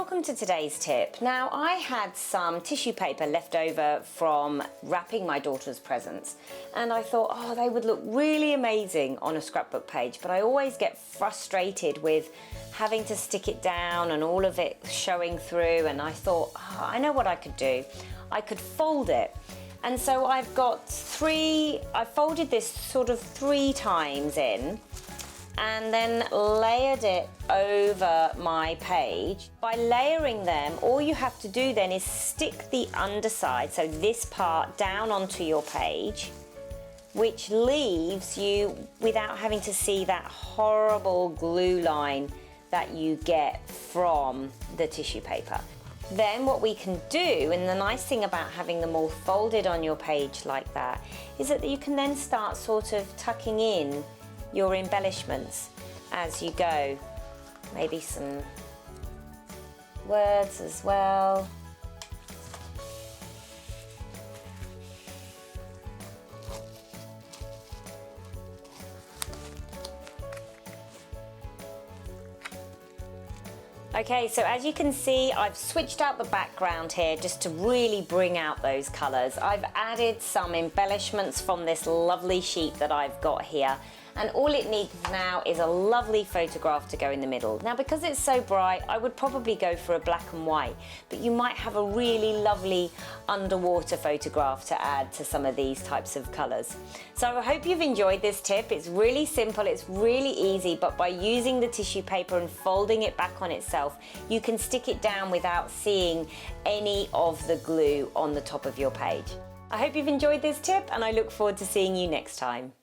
welcome to today's tip. Now, I had some tissue paper left over from wrapping my daughter's presents, and I thought, oh, they would look really amazing on a scrapbook page, but I always get frustrated with having to stick it down and all of it showing through, and I thought, oh, I know what I could do. I could fold it. And so I've folded this sort of 3 times in, and then layered it over my page. By layering them, all you have to do then is stick the underside, so this part, down onto your page, which leaves you without having to see that horrible glue line that you get from the tissue paper. Then what we can do, and the nice thing about having them all folded on your page like that, is that you can then start sort of tucking in your embellishments as you go. Maybe some words as well. Okay, so as you can see, I've switched out the background here just to really bring out those colours. I've added some embellishments from this lovely sheet that I've got here, and all it needs now is a lovely photograph to go in the middle. Now, because it's so bright, I would probably go for a black and white, but you might have a really lovely underwater photograph to add to some of these types of colours. So I hope you've enjoyed this tip. It's really simple, it's really easy, but by using the tissue paper and folding it back on itself, you can stick it down without seeing any of the glue on the top of your page. I hope you've enjoyed this tip, and I look forward to seeing you next time.